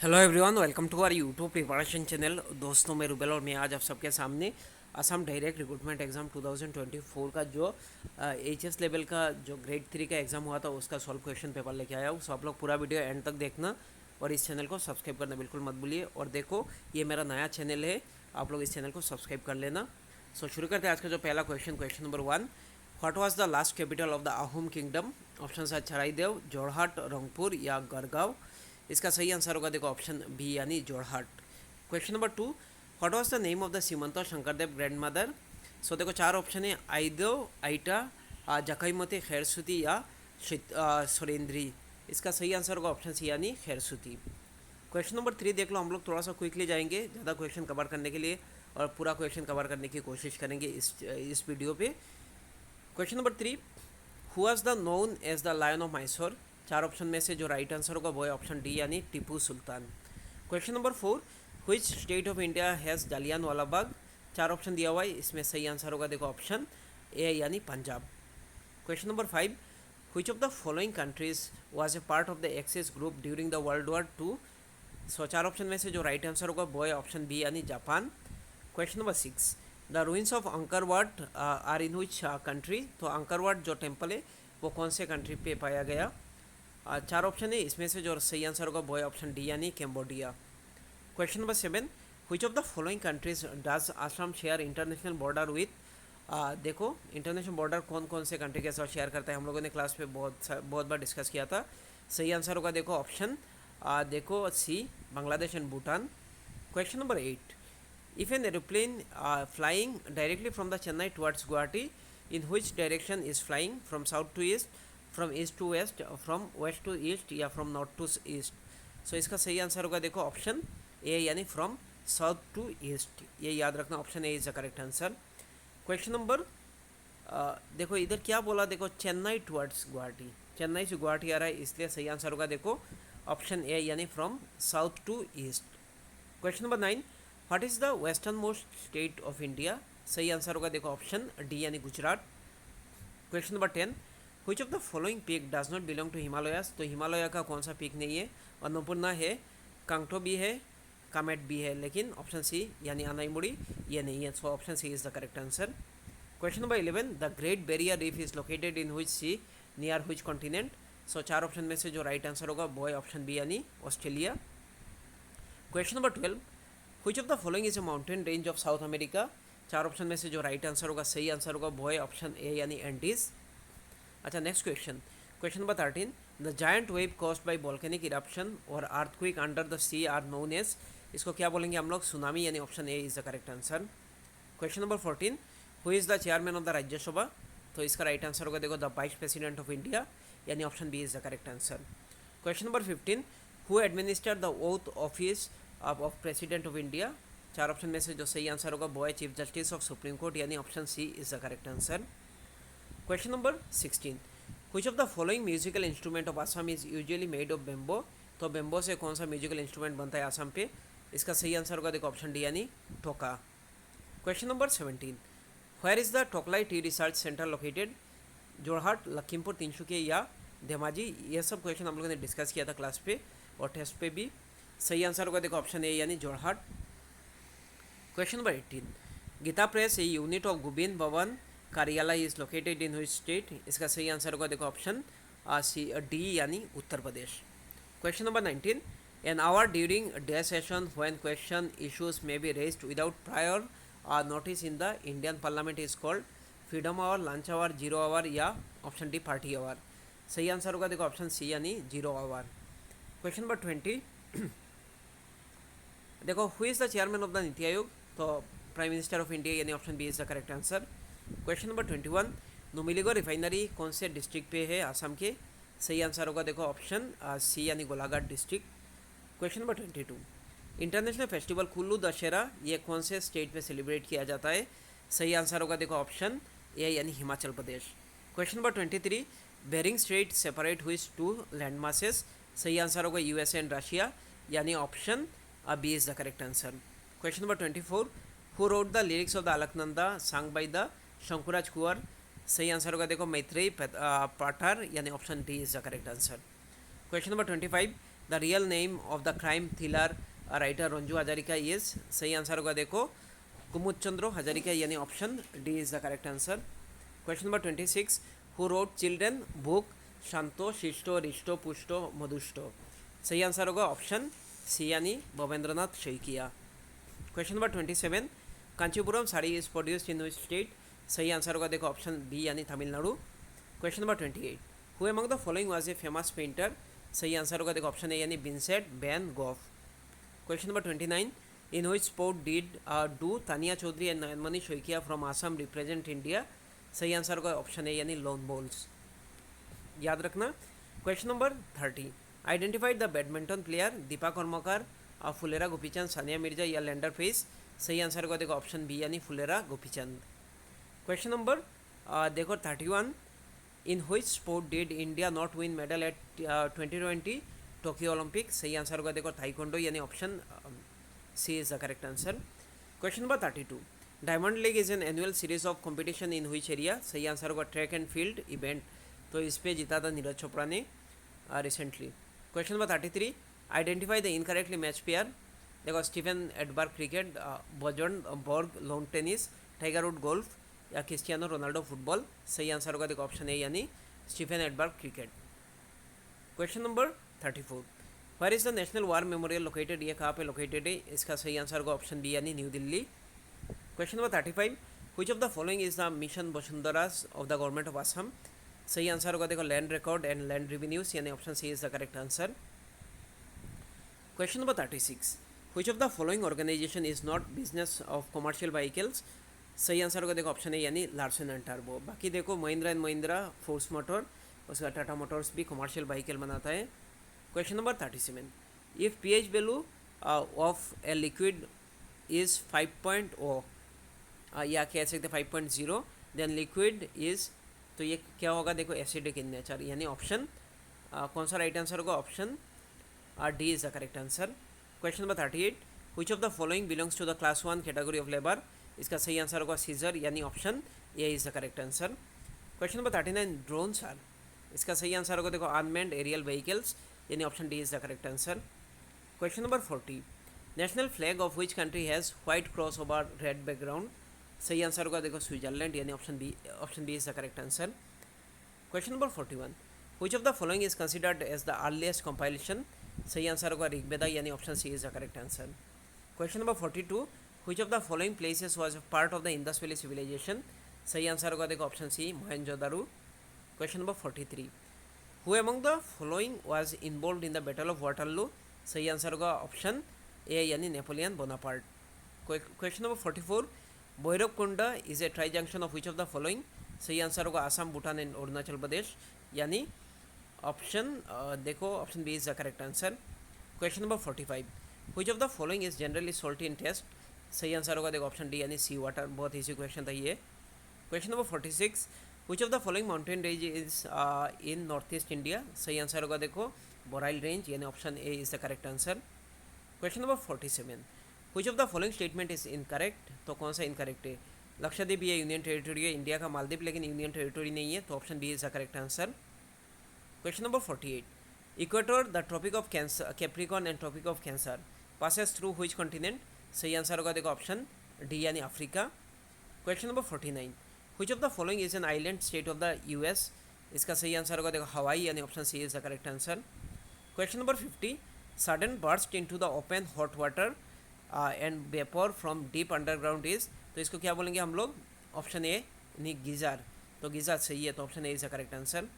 Hello everyone, welcome to our YouTube preparation channel. दोस्तों, मैं रुबेल और मैं आज आप सबके सामने असम डायरेक्ट रिक्रूटमेंट एग्ज़ाम 2024 का जो एचएस लेवल का जो ग्रेड 3 का एग्ज़ाम हुआ था उसका सॉल्व क्वेश्चन पेपर लेके आया हूँ। सो आप लोग पूरा वीडियो एंड तक देखना और इस चैनल को सब्सक्राइब करना बिल्कुल मत भूलिए। और देखो, ये मेरा नया चैनल है, आप लोग इस चैनल को सब्सक्राइब कर लेना। सो शुरू करते हैं आज का जो पहला question number 1। What was the last capital of the Ahom kingdom? Option है चराइदेव, जोरहाट, रंगपुर या गढ़गांव। इसका सही आंसर होगा देखो ऑप्शन बी यानी Jorhat. Question number 2। What was the name of the Srimanta Sankardeva grand mother? So देखो चार ऑप्शन है, आइदेव, आइटा, जकाईमती खैरसुती या सुरेंद्री। इसका सही आंसर होगा ऑप्शन सी यानी खैरसुती। क्वेश्चन नंबर 3 देख लो, हम लोग थोड़ा सा क्विकली जाएंगे ज़्यादा क्वेश्चन कवर करने के लिए और पूरा क्वेश्चन कवर करने की कोशिश करेंगे इस वीडियो पे। Question number 3। Who was the known as the lion of Mysore? चार ऑप्शन में से जो राइट आंसर होगा वो है ऑप्शन डी यानी Tipu Sultan. Question number 4। Which state of India has Jallianwala Bagh? चार ऑप्शन दिया हुआ है, इसमें सही आंसर होगा देखो ऑप्शन ए यानी Punjab. Question number 5। Which of the following countries was a part of the axis group during the world war 2? सो चार ऑप्शन में से जो राइट आंसर होगा वो है ऑप्शन बी यानी Japan. Question number 6। The ruins of Angkor Wat are in which country? तो Angkor वाट जो टेम्पल है वो कौन से कंट्री पे पाया गया? चार ऑप्शन है, इसमें से जो सही आंसर होगा वो है ऑप्शन डी यानी Cambodia. Question number 7। Which of the following countries does Assam share international border with? देखो, इंटरनेशनल बॉर्डर कौन कौन से कंट्री के साथ शेयर करता है, हम लोगों ने क्लास पे बहुत बार डिस्कस किया था। सही आंसर होगा देखो ऑप्शन देखो C, Bangladesh and Bhutan. Question number 8। If an aeroplane flying directly from the Chennai towards Guwahati, in which direction is flying? From south to east, from east to west, from west to east या from north to east? So इसका सही answer होगा देखो option A यानी from south to east. ये याद रखना, option A is the correct answer. Question number देखो इधर क्या बोला, देखो चेन्नई टुवर्ड्स गुवाहाटी, चेन्नई से गुवाहाटी आ रहा है, इसलिए सही आंसर होगा देखो ऑप्शन ए यानी from south to east. Question number 9। What is the western most state of India? सही आंसर होगा देखो ऑप्शन डी यानी Gujarat. Question number 10। Which of the following peak does not belong to Himalayas? तो हिमालय का कौन सा पीक नहीं है? अन्नपूर्णा है, कांगटो भी है, कामेट भी है, लेकिन ऑप्शन सी यानी अनाईमुड़ी ये नहीं है। So option C is the correct answer. Question number 11। The great barrier reef is located in which sea, near which continent? So चार ऑप्शन में से जो राइट आंसर होगा वो है ऑप्शन बी यानी Australia. Question number 12। Which of the following is a mountain range of south America? चार option में से जो राइट आंसर होगा, सही आंसर होगा वो है ऑप्शन ए यानी एंडीज। अच्छा, next question number 13। The giant wave caused by volcanic eruption और earthquake under the sea are known as? इसको क्या बोलेंगे हम लोग? सुनामी, यानी option A is the correct answer. Question number 14। Who is the chairman of the Rajya Sabha? तो इसका right answer होगा देखो the vice president of India, यानी option B is the correct answer. Question number 15। Who administer the oath office of president of India? चार option में से जो सही आंसर होगा वो है chief justice of supreme court, यानी option C is the correct answer. Question number 16। Which of the following musical instrument of Assam is usually made of bamboo? तो बेम्बो से कौन सा म्यूजिकल इंस्ट्रूमेंट बनता है आसाम पे? इसका सही आंसर होगा देखो ऑप्शन डी यानी Toka. Question number 17। Where is the Tocklai tea research centre located? Jorhat, Lakhimpur, Tinsukia या धेमाजी? ये सब क्वेश्चन हम लोगों ने डिस्कस किया था क्लास पे और टेस्ट पे भी। सही आंसर होगा देखो ऑप्शन ए यानी Jorhat. Question number 18। Gita press, a unit of Gobind Bhawan Karyalaya is located in which state? इसका सही आंसर होगा देखो ऑप्शन सी डी यानी Uttar Pradesh. Question number 19। An hour during day session when question issues may be raised without prior notice in the Indian parliament is called? Freedom hour, lunch hour, zero hour या option D party hour? सही answer होगा देखो option C यानी zero hour. Question number 20। देखो, who is the chairman of the NITI Aayog? तो prime minister of India, यानी option B is the correct answer. Question number 21। Numaligarh refinery कौन से डिस्ट्रिक्ट पे है आसाम के? सही आंसर होगा देखो ऑप्शन सी यानी Golaghat district. Question number 22। International festival Kullu Dussehra ये कौन से स्टेट में सेलिब्रेट किया जाता है? सही आंसर होगा देखो ऑप्शन ए यानी Himachal Pradesh. Question number 23। Bering strait separate which two land masses? सही आंसर होगा यूएसए एंड रशिया, यानी option B is the correct answer. Question number 24। Who wrote the lyrics of the Alaknanda song by the शंकुराज कुंवर? सही answer होगा देखो मैत्रेयी पाठार, यानी option D is the correct answer. Question number 25। The real name of the crime thriller writer Ranju Hazarika is, सही answer होगा देखो कुमुद चंद्र हजारिका यानी option D is the correct answer. Question number 26, who wrote children book Shanto Shishto Rishto Pushto Madhushto, सही answer होगा option C यानी Bhabendranath Saikia. Question number 27, Kanchipuram sari is produced in which state, सही answer होगा देखो ऑप्शन बी यानी Tamil Nadu. Question number 28, who among the following was a famous painter, सही answer होगा देखो ऑप्शन ए यानी Vincent van Gogh. Question number 29, in which sport did do Tania Chaudhary and Nayanmani Saikia from Assam represent India, सही answer होगा option A यानी lawn balls, याद रखना। Question number 30, identified the badminton player Dipa Karmakar, Pullela Gopichand, Sania Mirza या लैंडर पेस, सही आंसर होगा देखो ऑप्शन बी यानी फुलेरा गोपीचंद। क्वेश्चन नंबर देखो 31, in which sport did India not win medal at 2020 Tokyo Olympic, सही आंसर होगा देखो ताइक्वांडो यानी option C is the correct answer. Question number 32, diamond league is an annual series of competition in which area, सही answer होगा track and field event, तो इस पे जीता था नीरज चोपड़ा ने recently. Question number 33, identify the incorrectly match pair, देखो Stefan Edberg cricket, बॉजन Borg lawn tennis, tiger wood golf या क्रिस्टियानो रोनाल्डो फुटबॉल, सही आंसर होगा देखो ऑप्शन ए यानी Stefan Edberg cricket. Question number 34, where is the national war memorial located, ये कहाँ पे located है, इसका सही आंसर होगा ऑप्शन बी यानी new Delhi. Question number 35, which of the following is the mission वसुंधरास of the government of Assam, सही आंसर होगा देखो land record and land revenues यानी option C is the correct answer. Question number 36, which of the following organisation is not business of commercial vehicles, सही answer होगा देखो option A यानी Larsen and turbo. बाकी देखो Mahindra and Mahindra, force motor, उसका Tata Motors भी commercial vehicle बनाता है। Question number 37, if pH value of a liquid is 5.0 या कह सकते 5.0, देन लिक्विड इज, तो ये क्या होगा देखो एसिडिक इन नेचर, यानी ऑप्शन कौन सा राइट आंसर होगा, option D is the correct answer. Question number 38, which of the following belongs to the class 1 category of labour, इसका सही आंसर होगा सीजर यानी option A is the correct answer. Question number 39, drones are, इसका सही answer होगा देखो unmanned aerial vehicles यानी option D is the correct answer. Question number 40, national flag of which country has white cross over red background, सही answer होगा देखो Switzerland यानी option B is the correct answer. Question number 41, which of the following is considered as the earliest compilation, सही answer होगा ऋग्वेदा यानी option C is the correct answer. Question number 42, which of the following places was part of the Indus valley civilisation, सही answer होगा देखो option C Mohenjodaro. Question number 43, who among the following was involve in the battle of Waterloo, सही answer होगा option A यानी Napoleon Bonaparte. Question number 44, Bhairabkunda is a tri junction of which of the following, सही answer होगा Assam Bhutan and Arunachal Pradesh यानी option देखो option B is the correct answer. Question number 45, which of the following is generally salty in taste, सही answer होगा देखो option D यानी सी water, बहुत easy question था ये। Question number 46, which of the following mountain range is in north east India, सही answer होगा देखो बोराइल रेंज यानी option A is the correct answer. Question number 47, which of the following statement is incorrect, तो कौन सा incorrect है, लक्षद्वीप ये union territory है इंडिया का, मालदीव लेकिन यूनियन टेरिटरी नहीं है, तो option B is the correct answer. Question number 48, equator the tropic of cancer capricorn and tropic of cancer passes through which continent, सही आंसर होगा देखो ऑप्शन डी यानी Africa. Question number 49, which of the following is an island state of the US, इसका सही answer होगा देखो Hawaii यानी option C is the correct answer. Question number 50, sudden burst into the open hot water and vapour from deep underground is, तो इसको क्या बोलेंगे हम लोग, ऑप्शन ए यानी गीजर, तो गीजर सही है, तो option A is the correct answer.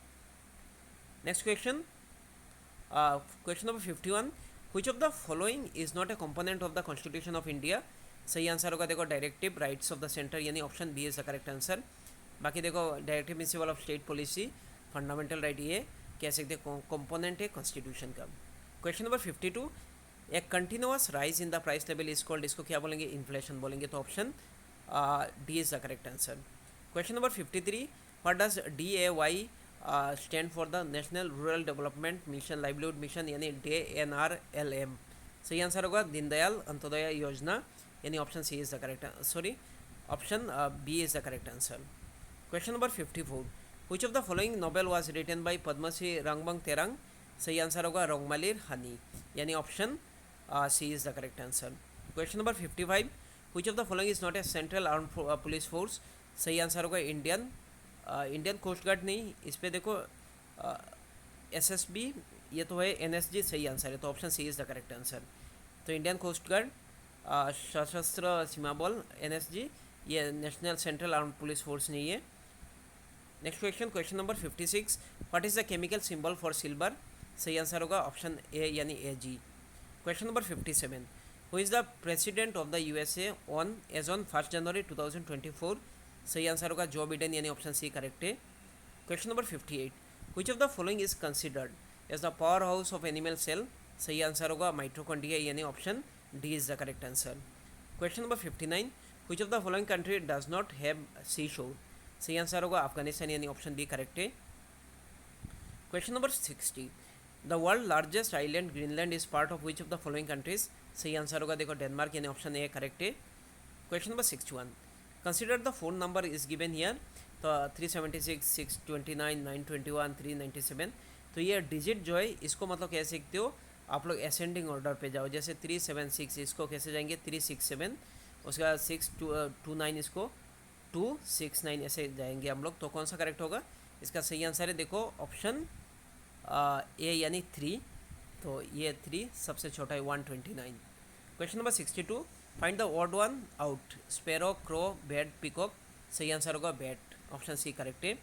Next question, question number 51, which of the following is not a component of the constitution of India, सही आंसर होगा देखो directive rights of the centre यानी option B is the correct answer. बाकी देखो directive principle of state policy, fundamental right, ये कह सकते component है कॉन्स्टिट्यूशन का। Question number 52, a continuous rise in the price level is called, इसको क्या बोलेंगे, इन्फ्लेशन बोलेंगे, तो option D is the correct answer. Question number 53, what does DAY stand for the national rural development mission livelihood mission यानी DNRLM, सही answer होगा दीनदयाल अंत्योदय योजना यानी option C is the correct, sorry option B is the correct answer. Question number 54, which of the following novel was written by Padmashri Rongbong Terang, सही answer होगा रोंगमालीर हनी, यानी option C is the correct answer. Question number 55, which of the following is not a central arm police force. सही answer होगा Indian coast guard नहीं, इस पर देखो SSB, ये तो है एनएसजी, सही आंसर है, तो option C is the correct answer. तो Indian coast guard, Sashastra Seema Bal NSG, ये national central arm police force नहीं है। Next question, question number 56, what is the chemical symbol for silver. सही आंसर होगा ऑप्शन ए यानी AG। Question number 57, who is the president of the USA on 1 January 2024। सही answer होगा Joe Biden, यानी option C correct है। Question number 58, which of the following is considered as the power house of animal cell. सही answer होगा mitochondria, यानी option D is the correct answer. Question number 59, which of the following country does not have sea shore. सही answer होगा अफगानिस्तान, यानी option B correct है। Question number 60, the world largest island Greenland is part of which of the following countries. सही answer होगा देखो Denmark, यानी option A correct है। Question number 61, consider the phone number is given here. तो 376, 629, 921, 397। तो ये digit जो है इसको मतलब कह सकते हो आप लोग असेंडिंग ऑर्डर पे जाओ, जैसे 376 इसको कैसे जाएंगे 367, उसके बाद 629 इसको 269 ऐसे जाएंगे हम लोग। तो कौन सा करेक्ट होगा, इसका सही आंसर है देखो ऑप्शन ए यानी 3। तो ये 3 सबसे छोटा है 129। Question number 62, find the odd one out, sparrow, crow, bat, peacock. सही आंसर होगा बैट, ऑप्शन सी करेक्ट है।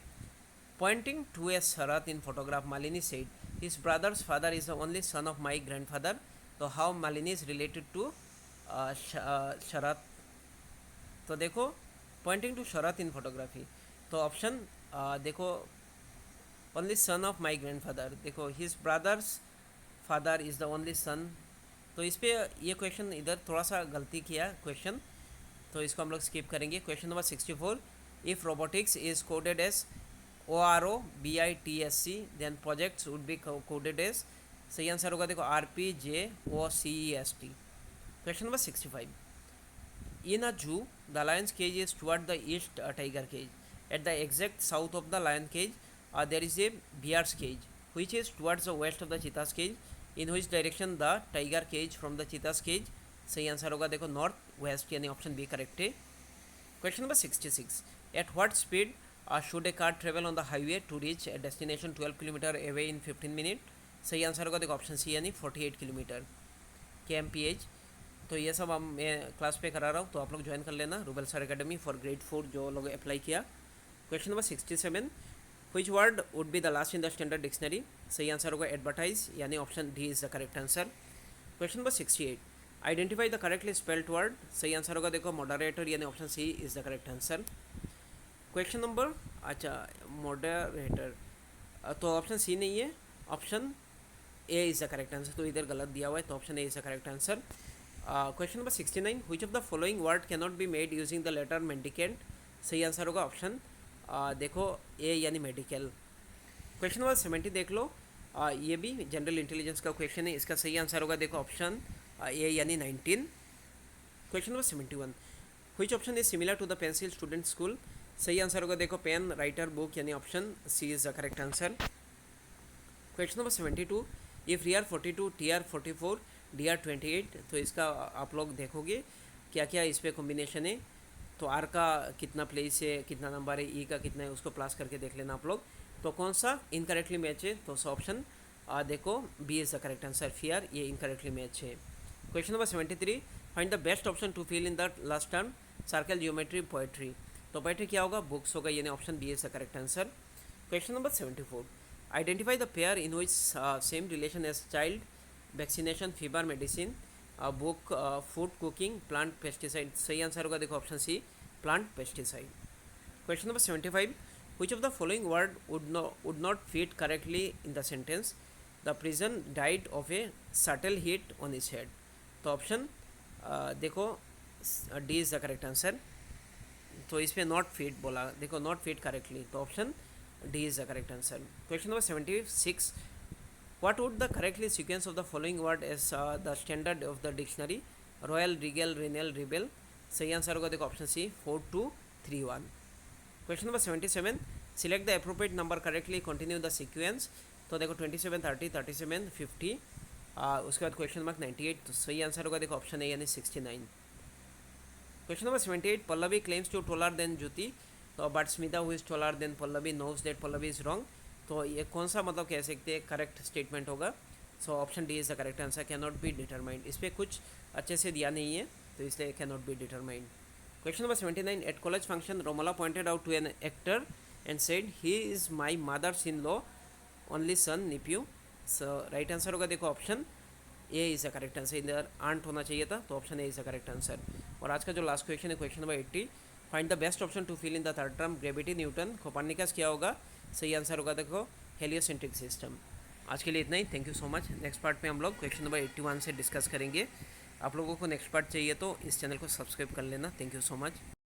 Pointing to a Sharat in photograph, Malini said his brother's father is the only son of my grandfather. तो how Malini is related to Sharat. तो देखो pointing to Sharat in photography, तो option देखो only son of my grandfather, देखो his brother's father is the only सन। तो इस पर ये क्वेश्चन इधर थोड़ा सा गलती किया क्वेश्चन, तो इसको हम लोग स्किप करेंगे। Question number 64, if robotics is coded as OROBITSC then projects would be coded as. सही आंसर होगा देखो RPJOCEST। Question number 65, in a zoo the lion's cage is toward the east tiger cage, at the exact south of the lion cage there is a bear's cage which is towards the west of the cheetah's cage, in which direction the tiger cage from the cheetah's cage। सही answer होगा देखो north west, यानी option B correct है। Question number 66, at what speed should a car travel on the highway to reach a destination 12 kilometre away in 15 minute. सही answer होगा देखो option C यानी 48 kilometre kmph। तो ये सब मैं क्लास पे करा रहा हूँ, तो आप लोग ज्वाइन कर लेना rouble sir academy for grade 4 जो लोग अप्लाई किया। Question number 67, which word would be the last in the standard dictionary। सही आंसर होगा एडवर्टाइज, यानी option D is the correct answer. Question number 68, identify the correctly spelled word. सही answer होगा देखो moderator, यानी option C is the correct answer. Question number moderator, तो option C नहीं है, option A is the correct answer, तो इधर गलत दिया हुआ है, तो option A is the correct answer. Question number 69, which of the following word cannot be made using the letter mendicant। सही आंसर होगा ऑप्शन देखो ए यानी मेडिकल। क्वेश्चन नंबर 70 देख लो, ये भी जनरल इंटेलिजेंस का क्वेश्चन है, इसका सही आंसर होगा देखो ऑप्शन ए यानी 19। Question number 71, which option is similar to the pencil student school. सही आंसर होगा देखो पेन, राइटर, बुक, यानी option C is the correct answer. Question number 72, if re are 42, T are 44, D are 28। तो इसका आप लोग देखोगे क्या क्या इस पर कॉम्बिनेशन है, तो आर का कितना प्लेस है, कितना नंबर है, ई का कितना है, उसको प्लस करके देख लेना आप लोग। तो कौन सा इनकरेक्टली मैच है, तो ऑप्शन देखो B is the correct answer, fear ये इनकरेक्टली मैच है। Question number 73, find the best option to fill in the last term, circle, geometry, poetry. तो पोएट्री क्या होगा, बुक्स होगा, यानी option B is the correct answer. Question number 74, identify the pair in which same relation as child, vaccination, fever, medicine, book, food, cooking, plant, pesticide. सही answer होगा देखो option C, plant pesticide. Question number 75, which of the following word would not fit correctly in the sentence, the prison died of a subtle heat on his head। तो option देखो D is the correct answer, तो इस पर not fit बोला, देखो not fit correctly, तो option D is the correct answer. Question number 76, what would the correctly sequence of the following word as the standard of the dictionary, royal, regal, renal, rebel। सही answer होगा देखो option C 4 2 3 1। Question number 77, select the appropriate number correctly, continue the sequence. तो देखो 27, 30, 37, 50, उसके बाद question number 98, तो सही answer होगा देखो ऑप्शन ए यानी 69। Question number 78, Pallavi claims to taller than Jyoti, तो but Smita who is taller than Pallavi knows that Pallavi is wrong, तो ये कौन सा मतलब कह सकते हैं करेक्ट स्टेटमेंट होगा। So option D is the correct answer, can not be determined. इस पर कुछ अच्छे से दिया नहीं है तो इसलिए can not be determined. Question number 79, at college function Romala pointed out to an actor and said he is my mother's in law only son nephew. So right answer होगा देखो option A is the correct answer, इधर aunt होना चाहिए था, तो option A is the correct answer. और आज का जो लास्ट क्वेश्चन है question number 80, find the best option to fill in the third term gravity Newton Copernicus क्या होगा। सही आंसर होगा देखो हेलियोसेंट्रिक सिस्टम। आज के लिए इतना ही, thank you so much. Next part में हम लोग क्वेश्चन नंबर 81 से डिस्कस करेंगे। आप लोगों को नेक्स्ट पार्ट चाहिए तो इस चैनल को सब्सक्राइब कर लेना। Thank you so much.